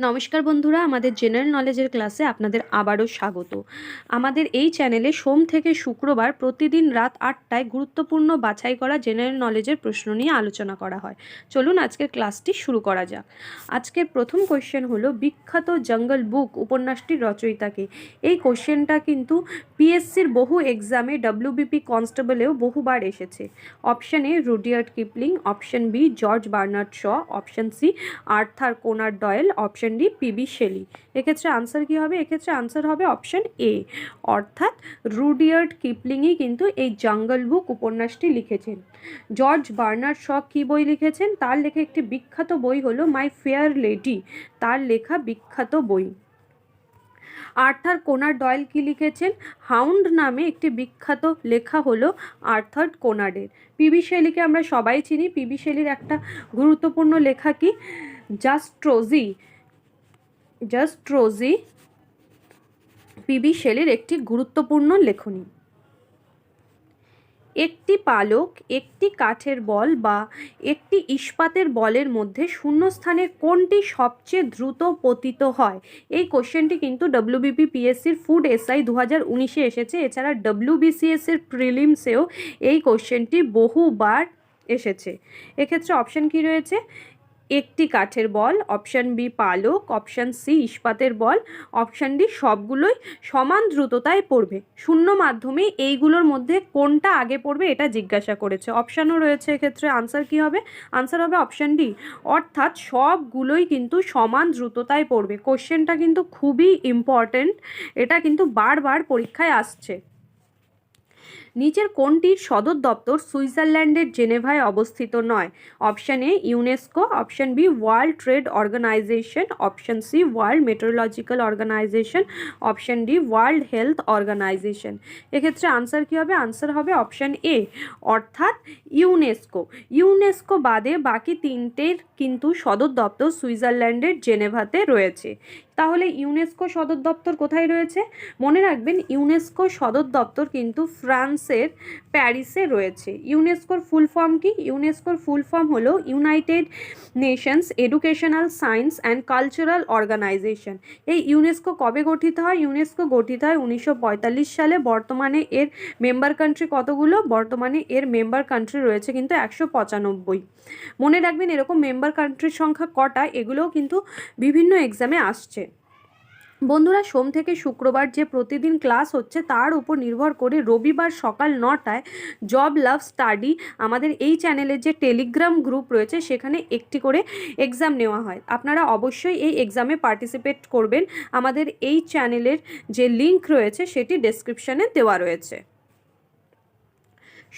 নমস্কার বন্ধুরা, আমাদের জেনারেল নলেজের ক্লাসে আপনাদের আবারও স্বাগত। আমাদের এই চ্যানেলে সোম থেকে শুক্রবার প্রতিদিন রাত 8টায় গুরুত্বপূর্ণ বাছাই করা জেনারেল নলেজের প্রশ্ন নিয়ে আলোচনা করা হয়। চলুন আজকের ক্লাসটি শুরু করা যাক। আজকের প্রথম কোশ্চেন হলো, বিখ্যাত জঙ্গল বুক উপন্যাসটির রচয়িতাকে। এই কোশ্চেনটা কিন্তু পিএসসির বহু এক্সামে, ডব্লিউবিপি কনস্টেবলেও বহুবার এসেছে। Option A Rudyard Kipling, option B George Bernard Shaw, option C Arthur Conan Doyle, option D P B Shelley. এক্ষেত্রে আনসার কী হবে? এক্ষেত্রে আনসার হবে অপশান এ, অর্থাৎ রুডিয়ার্ড কিপলিংই কিন্তু এই জঙ্গল বুক উপন্যাসটি লিখেছেন। জর্জ বার্নার্ড শ কী বই লিখেছেন? তার লেখা একটি বিখ্যাত বই হলো মাই ফেয়ার লেডি, তার লেখা বিখ্যাত বই। আর্থার কোনান ডয়েল কি লিখেছেন? হাউন্ড নামে একটি বিখ্যাত লেখা হলো আর্থার কোনানের। পিবি শেলিকে আমরা সবাই চিনি। পিবি শেলির একটা গুরুত্বপূর্ণ লেখা কি? জাস্ট রোজি পিবি শেলির একটি গুরুত্বপূর্ণ লেখনী। একটি পালক, একটি কাঠের বল বা একটি ইস্পাতের বলের মধ্যে শূন্যস্থানে কোনটি সবচেয়ে দ্রুত পতিত হয়? এই কোশ্চেনটি কিন্তু ডব্লিউবিপি পিএসসির ফুড এসআই 2019-এ এসেছে। এছাড়া ডব্লিউবিসিএসের প্রিলিমসেও এই কোশ্চেনটি বহুবার এসেছে। এক্ষেত্রে অপশান কি রয়েছে? একটি কাঠের বল, অপশান বি পালক, অপশান সি ইস্পাতের বল, অপশান ডি সবগুলোই সমান দ্রুততায় পড়বে। শূন্য মাধ্যমে এইগুলোর মধ্যে কোনটা আগে পড়বে এটা জিজ্ঞাসা করেছে। অপশানও রয়েছে। এক্ষেত্রে আনসার কি হবে? আনসার হবে অপশান ডি, অর্থাৎ সবগুলোই কিন্তু সমান দ্রুততায় পড়বে। কোশ্চেনটা কিন্তু খুবই ইম্পর্টেন্ট, এটা কিন্তু বারবার পরীক্ষায় আসছে। নিচের কোনটির সদর দপ্তর সুইজারল্যান্ডের জেনেভায় অবস্থিত নয়? Option A UNESCO, option B World Trade Organization, option C World Meteorological Organization, option D World Health Organization. এক্ষেত্রে আনসার কী হবে? আনসার হবে অপশান এ, অর্থাৎ ইউনেস্কো। ইউনেস্কো বাদে বাকি তিনটের কিন্তু সদর দপ্তর সুইজারল্যান্ডের জেনেভাতে রয়েছে। তাহলে ইউনেস্কো সদর দপ্তর কোথায় রয়েছে? মনে রাখবেন, ইউনেস্কো সদর দপ্তর কিন্তু ফ্রান্সের প্যারিসে রয়েছে। ইউনেস্কোর ফুল ফর্ম কি? ইউনেস্কোর ফুল ফর্ম হলো United Nations Educational Science and Cultural Organization. এই ইউনেস্কো কবে গঠিত হয়? ইউনেস্কো গঠিত হয় 1945 সালে। বর্তমানে এর মেম্বার কান্ট্রি কতগুলো? বর্তমানে এর মেম্বার কান্ট্রি রয়েছে কিন্তু 195। মনে রাখবেন, এরকম মেম্বার কান্ট্রির সংখ্যা কটা, এগুলোও কিন্তু বিভিন্ন এক্সামে আসছে। বন্ধুরা, সোম থেকে শুক্রবার যে প্রতিদিন ক্লাস হচ্ছে তার উপর নির্ভর করে রবিবার সকাল 9টায় জব লাভ স্টাডি আমাদের এই চ্যানেলের যে টেলিগ্রাম গ্রুপ রয়েছে সেখানে একটি করে এক্সাম নেওয়া হয়। আপনারা অবশ্যই এই এক্সামে পার্টিসিপেট করবেন। আমাদের এই চ্যানেলের যে লিঙ্ক রয়েছে সেটি ডেসক্রিপশানে দেওয়া রয়েছে।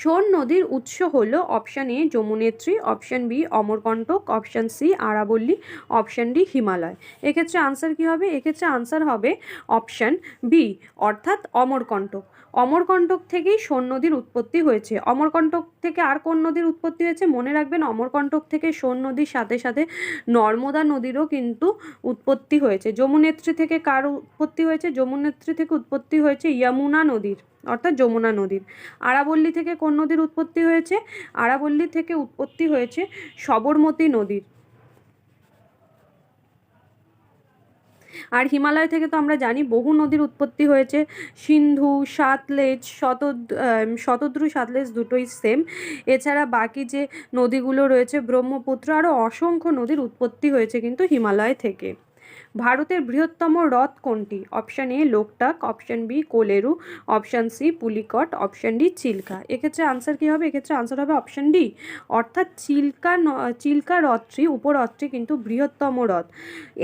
সোন নদীর উৎস হলো option A Yamunotri, option B Amarkantak, option C আরাবল্লী, অপশান ডি হিমালয়। এক্ষেত্রে আনসার কি হবে? এক্ষেত্রে আনসার হবে অপশান বি, অর্থাৎ অমরকণ্টক। অমরকণ্টক থেকেই সোন নদীর উৎপত্তি হয়েছে। অমরকণ্টক থেকে আর কোন নদীর উৎপত্তি হয়েছে? মনে রাখবেন, অমরকণ্টক থেকে সোন নদীর সাথে সাথে নর্মদা নদীরও কিন্তু উৎপত্তি হয়েছে। যমুনেত্রী থেকে কার উৎপত্তি হয়েছে? যমুনেত্রী থেকে উৎপত্তি হয়েছে যমুনা নদীর, অর্থাৎ যমুনা নদীর। আরাবল্লী থেকে কোন নদীর উৎপত্তি হয়েছে? আরাবল্লী থেকে উৎপত্তি হয়েছে সবরমতী নদীর। আর হিমালয় থেকে তো আমরা জানি বহু নদীর উৎপত্তি হয়েছে। সিন্ধু, সাতলেজ, শতদ্রু, সাতলেজ দুটোই সেম। এছাড়া বাকি যে নদীগুলো রয়েছে, ব্রহ্মপুত্র, আরও অসংখ্য নদীর উৎপত্তি হয়েছে কিন্তু হিমালয় থেকে। ভারতের বৃহত্তম হ্রদ কোনটি? Option A Loktak, option B Kolleru, option C Pulicat, option D Chilka. এক্ষেত্রে আনসার কী হবে? এক্ষেত্রে আনসার হবে অপশান ডি, অর্থাৎ চিল্কা হ্রদটি, উপহ্রদটি কিন্তু বৃহত্তম হ্রদ।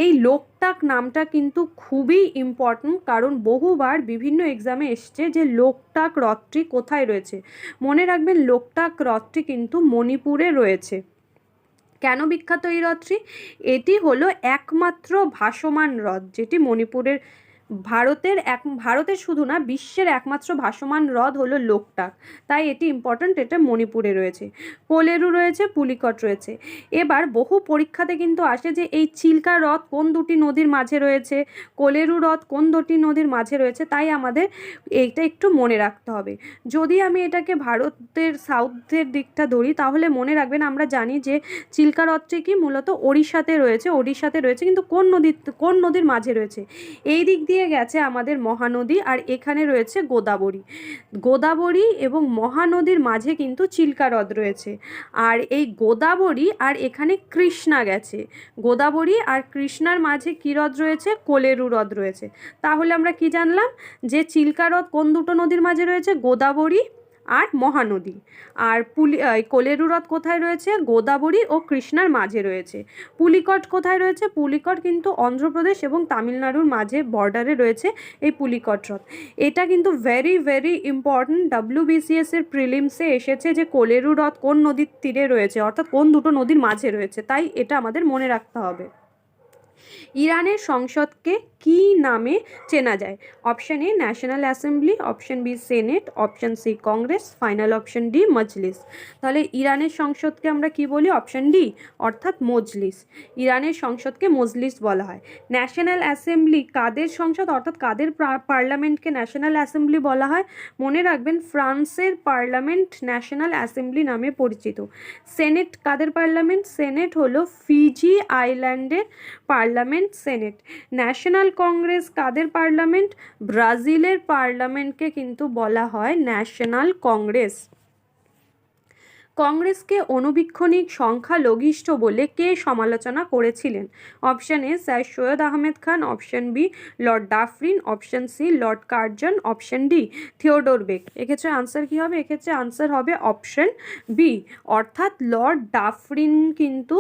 এই লোকটাক নামটা কিন্তু খুবই ইম্পর্টেন্ট, কারণ বহুবার বিভিন্ন এক্সামে এসছে যে লোকটাক হ্রদটি কোথায় রয়েছে। মনে রাখবেন, লোকটাক হ্রদটি কিন্তু মণিপুরে রয়েছে। কেন বিখ্যাত এই হ্রদটি? এটি হলো একমাত্র ভাসমান হ্রদ যেটি মণিপুরের ভারতের শুধু না, বিশ্বের একমাত্র ভাসমান হ্রদ হলো লোকটাক, তাই এটি ইম্পর্ট্যান্ট, এটা মণিপুরে রয়েছে। কোলেরু রয়েছে, পুলিকট রয়েছে। এবার বহু পরীক্ষাতে কিন্তু আসে যে এই চিল্কা হ্রদ কোন দুটি নদীর মাঝে রয়েছে, কোলেরু হ্রদ কোন দুটি নদীর মাঝে রয়েছে, তাই আমাদের এইটা একটু মনে রাখতে হবে। যদি আমি এটাকে ভারতের সাউথের দিকটা ধরি, তাহলে মনে রাখবেন, আমরা জানি যে চিল্কা হ্রদটি কি মূলত ওড়িশাতে রয়েছে, কিন্তু কোন নদীর মাঝে রয়েছে, এই দিক দিয়ে গেছে আমাদের মহানদী, আর এখানে রয়েছে গোদাবরী এবং মহানদীর মাঝে কিন্তু চিল্কা হ্রদ রয়েছে। আর এই গোদাবরী আর এখানে কৃষ্ণা গেছে, গোদাবরী আর কৃষ্ণার মাঝে কী হ্রদ রয়েছে, কোলেরু হ্রদ রয়েছে। তাহলে আমরা কি জানলাম, যে চিল্কা হ্রদ কোন দুটো নদীর মাঝে রয়েছে, গোদাবরী আর মহানদী। আর কোলেরু হ্রদ কোথায় রয়েছে, গোদাবরী ও কৃষ্ণার মাঝে রয়েছে। পুলিকট কোথায় রয়েছে, পুলিকট কিন্তু অন্ধ্রপ্রদেশ এবং তামিলনাড়ুর মাঝে বর্ডারে রয়েছে এই পুলিকট হ্রদ। এটা কিন্তু ভেরি ভেরি ইম্পর্ট্যান্ট, WBCS এর প্রিলিমসে এসেছে যে কোলেরু হ্রদ কোন নদীর তীরে রয়েছে, অর্থাৎ কোন দুটো নদীর মাঝে রয়েছে, তাই এটা আমাদের মনে রাখতে হবে। ইরানের সংসদকে কি নামে চেনা যায়, option A national assembly, option B senate, option C congress, final option D মজলিস। তাহলে ইরানের সংসদকে আমরা কি বলি, অপশন ডি অর্থাৎ মজলিস। ইরানের সংসদকে মজলিস বলা হয়। ন্যাশনাল অ্যাসেম্বলি কাদের সংসদ, অর্থাৎ কাদের পার্লামেন্টকে ন্যাশনাল অ্যাসেম্বলি বলা হয়, মনে রাখবেন ফ্রান্সের পার্লামেন্ট ন্যাশনাল অ্যাসেম্বলি নামে পরিচিত। সেনেট কাদের পার্লামেন্ট, সেনেট হলো ফিজি আইল্যান্ডের পার্লামেন্ট সেনেট। ন্যাশনাল কংগ্রেস কাদের পার্লামেন্ট, ব্রাজিলের পার্লামেন্টকে কিন্তু বলা হয় ন্যাশনাল কংগ্রেস। কংগ্রেসকে অণুবীক্ষণিক সংখ্যালঘিষ্ঠ বলে কে সমালোচনা করেছিলেন, option A sir Syed Ahmed Khan, option B Lord Dufferin, option C Lord Curzon, option D Theodore Beck. এক্ষেত্রে আনসার কি হবে, এক্ষেত্রে আনসার হবে অপশন বি অর্থাৎ লর্ড ডাফরিন কিন্তু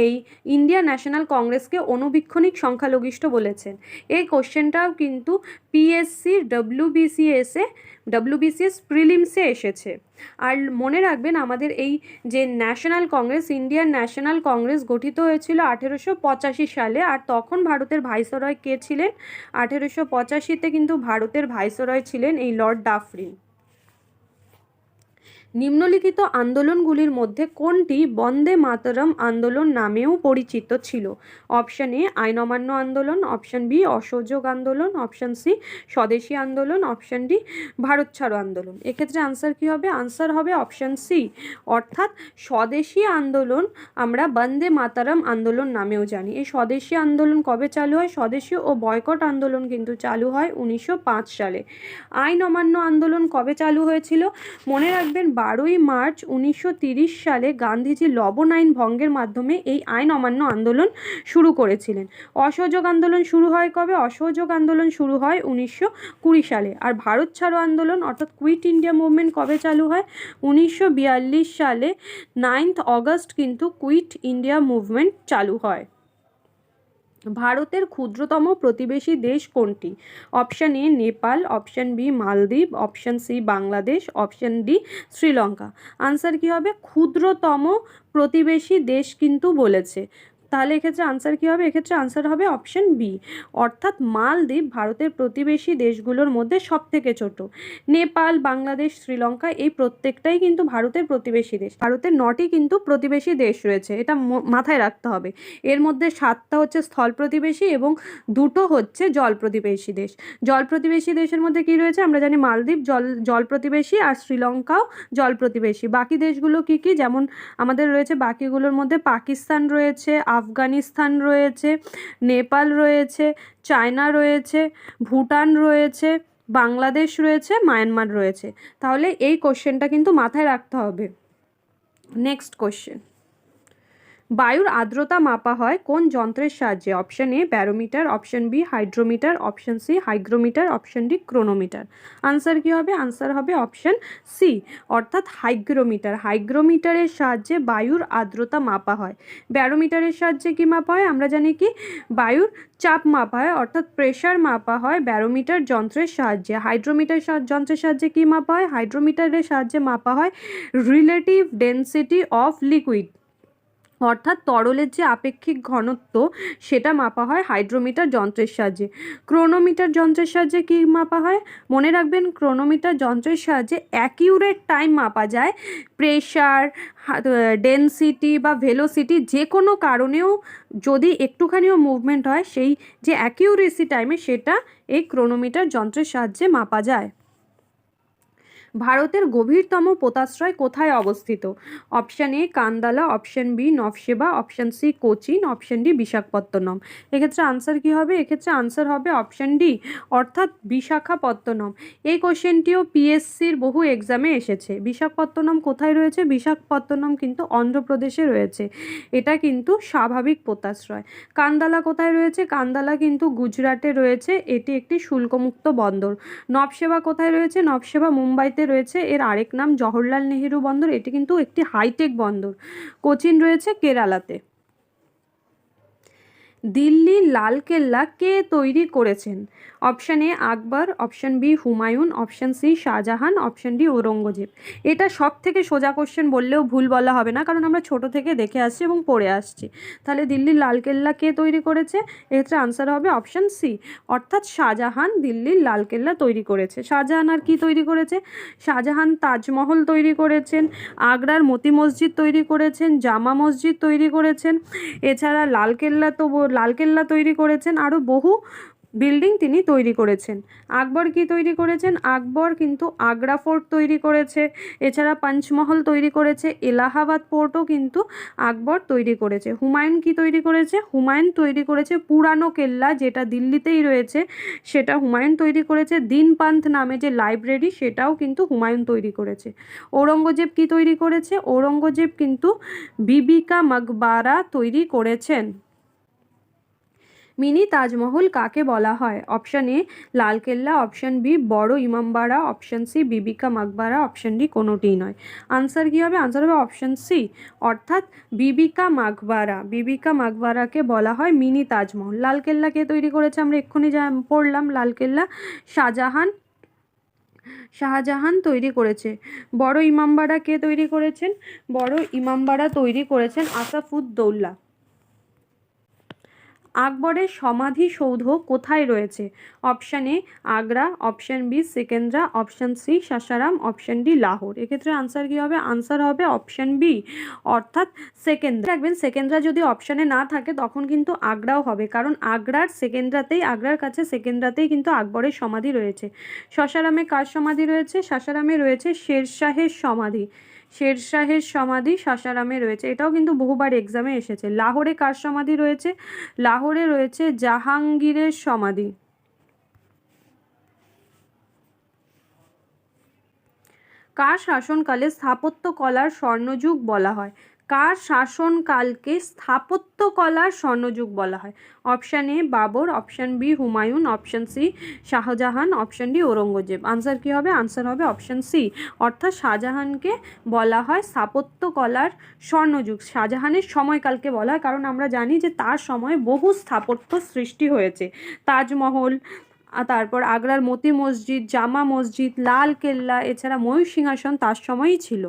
এই ইন্ডিয়ান ন্যাশনাল কংগ্রেসকে অণুবীক্ষণিক সংখ্যালঘিষ্ঠ বলেছেন। এই কোশ্চেনটাও কিন্তু পিএসসির WBCS প্রিলিমসে এসেছে। আর মনে রাখবেন, আমাদের এই যে national Congress, Indian national Congress গঠিত হয়েছিল 1885 সালে। আর তখন ভারতের ভাইসরয় কে ছিলেন, 1885-তে কিন্তু ভারতের ভাইসরয় ছিলেন এই লর্ড ডাফরিন। নিম্নলিখিত আন্দোলনগুলির মধ্যে কোনটি বন্দে মাতরম আন্দোলন নামেও পরিচিত ছিল, অপশন এ আইন অমান্য আন্দোলন, অপশন বি অসহযোগ আন্দোলন, অপশন সি স্বদেশী আন্দোলন, অপশন ডি ভারত ছাড়ো আন্দোলন। এক্ষেত্রে আনসার কি হবে, আনসার হবে অপশন সি অর্থাৎ স্বদেশী আন্দোলন আমরা বন্দে মাতরম আন্দোলন নামেও জানি। এই স্বদেশী আন্দোলন কবে চালু হয়, স্বদেশী ও বয়কট আন্দোলন কিন্তু চালু হয় 1905 সালে। আইন অমান্য আন্দোলন কবে চালু হয়েছিল, মনে রাখবেন 12ই মার্চ 1930 সালে গান্ধীজি লবণ আইন ভঙ্গের মাধ্যমে এই আইন অমান্য আন্দোলন শুরু করেছিলেন। অসহযোগ আন্দোলন শুরু হয় কবে, অসহযোগ আন্দোলন শুরু হয় 1920 সালে। আর ভারত ছাড়ো আন্দোলন অর্থাৎ কুইট ইন্ডিয়া মুভমেন্ট কবে চালু হয়, 1942 সালে 9 অগস্ট কিন্তু কুইট ইন্ডিয়া মুভমেন্ট চালু হয়। ভারতের ক্ষুদ্রতম প্রতিবেশী দেশ কোনটি, option A Nepal, option B Maldives, option C Bangladesh, option D Sri Lanka. Answer কি হবে, ক্ষুদ্রতম প্রতিবেশী দেশ কিন্তু বলেছে, তাহলে এক্ষেত্রে আনসার কী হবে, এক্ষেত্রে আনসার হবে অপশন বি অর্থাৎ মালদ্বীপ ভারতের প্রতিবেশী দেশগুলোর মধ্যে সবথেকে ছোট। নেপাল, বাংলাদেশ, শ্রীলঙ্কা এই প্রত্যেকটাই কিন্তু ভারতের প্রতিবেশী দেশ। ভারতের 9টি কিন্তু প্রতিবেশী দেশ রয়েছে, এটা মাথায় রাখতে হবে। এর মধ্যে 7টা হচ্ছে স্থল প্রতিবেশী এবং 2টো হচ্ছে জল প্রতিবেশী দেশ। জল প্রতিবেশী দেশের মধ্যে কি রয়েছে, আমরা জানি মালদ্বীপ জল প্রতিবেশী, আর শ্রীলঙ্কাও জল প্রতিবেশী। বাকি দেশগুলো কি কি, যেমন আমাদের রয়েছে বাকিগুলোর মধ্যে পাকিস্তান রয়েছে, আফগানিস্তান রয়েছে, নেপাল রয়েছে, চায়না রয়েছে, ভুটান রয়েছে, বাংলাদেশ রয়েছে, মায়ানমার রয়েছে। তাহলে এই কোশ্চেনটা কিন্তু মাথায় রাখতে হবে। নেক্সট কোশ্চেন, বায়ুর আর্দ্রতা মাপা হয় কোন যন্ত্রের সাহায্যে, option A barometer, option B hydrometer, option C hygrometer, option D chronometer. Answer কি হবে, আনসার হবে অপশন সি অর্থাৎ হাইগ্রোমিটার। হাইগ্রোমিটারের সাহায্যে বায়ুর আর্দ্রতা মাপা হয়। ব্যারোমিটারের সাহায্যে কি মাপা হয়, আমরা জানি কি বায়ুর চাপ মাপা হয় অর্থাৎ প্রেশার মাপা হয় ব্যারোমিটার যন্ত্রের সাহায্যে। হাইড্রোমিটার যন্ত্রের সাহায্যে কি মাপা হয়, হাইড্রোমিটারের সাহায্যে মাপা হয় রিলেটিভ ডেন্সিটি অফ লিকুইড। অর্থাৎ তরলের যে আপেক্ষিক ঘনত্ব সেটা মাপা হয় হাইড্রোমিটার যন্ত্রের সাহায্যে। ক্রোনোমিটার যন্ত্রের সাহায্যে কী মাপা হয়? মনে রাখবেন, ক্রোনোমিটার যন্ত্রের সাহায্যে অ্যাকিউরেট টাইম মাপা যায়। প্রেশার, ডেনসিটি বা ভেলোসিটি যে কোনো কারণেও যদি একটুখানিও মুভমেন্ট হয়, সেই যে অ্যাকিউরেসি টাইমে সেটা এই ক্রোনোমিটার যন্ত্রের সাহায্যে মাপা যায়। ভারতের গভীরতম পোতাশ্রয় কোথায় অবস্থিত? Option A Kandla, option B Nhava Sheva, option C Cochin, option D Visakhapatnam. এক্ষেত্রে আনসার কি হবে? এক্ষেত্রে আনসার হবে অপশান ডি, অর্থাৎ বিশাখাপত্তনম। এই কোশ্চেনটিও পিএসসির বহু এক্সামে এসেছে। বিশাখাপত্তনম কোথায় রয়েছে? বিশাখাপত্তনম কিন্তু অন্ধ্রপ্রদেশে রয়েছে। এটা কিন্তু স্বাভাবিক পোতাশ্রয়। কান্দালা কোথায় রয়েছে? কান্দালা কিন্তু গুজরাটে রয়েছে। এটি একটি শুল্কমুক্ত বন্দর। নভসেবা কোথায় রয়েছে? নভসেবা মুম্বাইতে রয়েছে। এর আরেক নাম জওহরলাল নেহেরু বন্দর। এটি কিন্তু একটি হাইটেক বন্দর। কোচিন রয়েছে কেরালাতে। দিল্লির লালকেল্লা কে তৈরি করেছেন? Option A Akbar, option B Humayun, option C Shah Jahan, option D Aurangzeb. এটা সব থেকে সোজা কোশ্চেন বললেও ভুল বলা হবে না, কারণ আমরা ছোট থেকে দেখে আসছি এবং পড়ে আসছি। তাহলে দিল্লির লালকেল্লা কে তৈরি করেছে? এক্ষেত্রে আনসার হবে অপশান সি, অর্থাৎ শাহজাহান দিল্লির লালকেল্লা তৈরি করেছে। শাহজাহান আর কি তৈরি করেছে? শাহজাহান তাজমহল তৈরি করেছেন, আগ্রার মতি মসজিদ তৈরি করেছেন, জামা মসজিদ তৈরি করেছেন, এছাড়া লালকেল্লা তৈরি করেছেন, আরও বহু বিল্ডিং তিনি তৈরি করেছেন। আকবর কি তৈরি করেছেন? আকবর কিন্তু আগ্রা ফোর্ট তৈরি করেছে, এছাড়া পঞ্চমহল তৈরি করেছে, এলাহাবাদ পোর্টও কিন্তু আকবর তৈরি করেছে। হুমায়ুন কি তৈরি করেছে? হুমায়ুন তৈরি করেছে পুরানো কেল্লা, যেটা দিল্লিতেই রয়েছে, সেটা হুমায়ুন তৈরি করেছে। দিনপান্থ নামে যে লাইব্রেরি, সেটাও কিন্তু হুমায়ুন তৈরি করেছে। ঔরঙ্গজেব কি তৈরি করেছে? ঔরঙ্গজেব কিন্তু বিবিকা মাকবারা তৈরি করেছেন। মিনি তাজমহল কাকে বলা হয়? Option A Lal Qila, option B Bara Imambara, option C Bibi ka Maqbara, option D কোনোটিই নয়। আনসার কী হবে? আনসার হবে অপশান সি, অর্থাৎ বিবিকা মাকবারা। বিবিকা মাকবারাকে বলা হয় মিনি তাজমহল। লালকেল্লা কে তৈরি করেছে? আমরা এক্ষুনি যা পড়লাম, লালকেল্লা শাহজাহান তৈরি করেছে। বড় ইমামবাড়া কে তৈরি করেছেন? বড় ইমামবাড়া তৈরি করেছেন আসাফউদ্দৌলা। আকবরের সমাধিসৌধ কোথায় রয়েছে? Option A Agra, option B Sikandra, option C Sasaram, option D Lahore. এক্ষেত্রে আনসার কী হবে? আনসার হবে অপশান বি, অর্থাৎ সেকেন্দ্রা। রাখবেন, সেকেন্দ্রা যদি অপশানে না থাকে তখন কিন্তু আগ্রাও হবে, কারণ আগ্রার কাছে সেকেন্দ্রাতেই কিন্তু আকবরের সমাধি রয়েছে। সাসারামে কার সমাধি রয়েছে? সাসারামে রয়েছে শেরশাহের সমাধি। শেরশাহের সমাধি সাসারামে রয়েছে। এটাও কিন্তু বহুবার এক্সামে এসেছে। লাহোরে কার সমাধি রয়েছে? লাহোরে রয়েছে জাহাঙ্গীরের সমাধি। কার শাসনকালে স্থাপত্য কলার স্বর্ণযুগ বলা হয়? কার শাসনকালকে স্থাপত্য কলার স্বর্ণযুগ বলা হয়? Option A Babur, option B Humayun, option C Shah Jahan, option D Aurangzeb. Answer কী হবে? আনসার হবে অপশান সি, অর্থাৎ শাহজাহানকে বলা হয় স্থাপত্য কলার স্বর্ণযুগ। শাহজাহানের সময়কালকে বলা হয়, কারণ আমরা জানি যে তার সময়ে বহু স্থাপত্য সৃষ্টি হয়েছে। তাজমহল, তারপর আগ্রার মতি মসজিদ, জামা মসজিদ, লালকেল্লা, এছাড়া ময়ূর সিংহাসন তার সময়ই ছিল।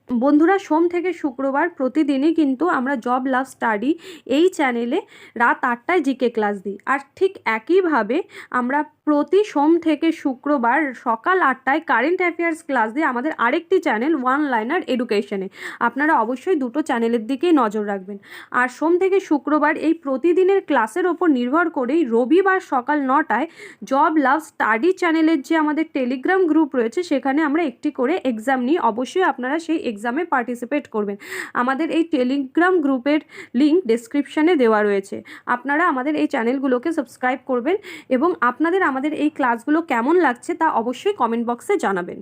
বন্ধুরা, সোম থেকে শুক্রবার প্রতিদিনই কিন্তু আমরা জব লাভ স্টাডি এই চ্যানেলে রাত 8টায় জিকে ক্লাস দিই। আর ঠিক একইভাবে আমরা প্রতি সোম থেকে শুক্রবার সকাল 8টায় কারেন্ট অ্যাফেয়ার্স ক্লাস দিই আমাদের আরেকটি চ্যানেল ওয়ান লাইনার এডুকেশনে। আপনারা অবশ্যই দুটো চ্যানেলের দিকেই নজর রাখবেন। আর সোম থেকে শুক্রবার এই প্রতিদিনের ক্লাসের ওপর নির্ভর করেই রবিবার সকাল 9টায় জব লাভ স্টাডি চ্যানেলের যে আমাদের টেলিগ্রাম গ্রুপ রয়েছে, সেখানে আমরা একটি করে এক্সাম নিই। অবশ্যই আপনারা সেই এক্সামে পার্টিসিপেট করবেন। আমাদের এই টেলিগ্রাম গ্রুপের লিঙ্ক ডেসক্রিপশানে দেওয়া রয়েছে। আপনারা আমাদের এই চ্যানেলগুলোকে সাবস্ক্রাইব করবেন এবং আপনাদের আমাদের এই ক্লাসগুলো কেমন লাগছে তা অবশ্যই কমেন্ট বক্সে জানাবেন।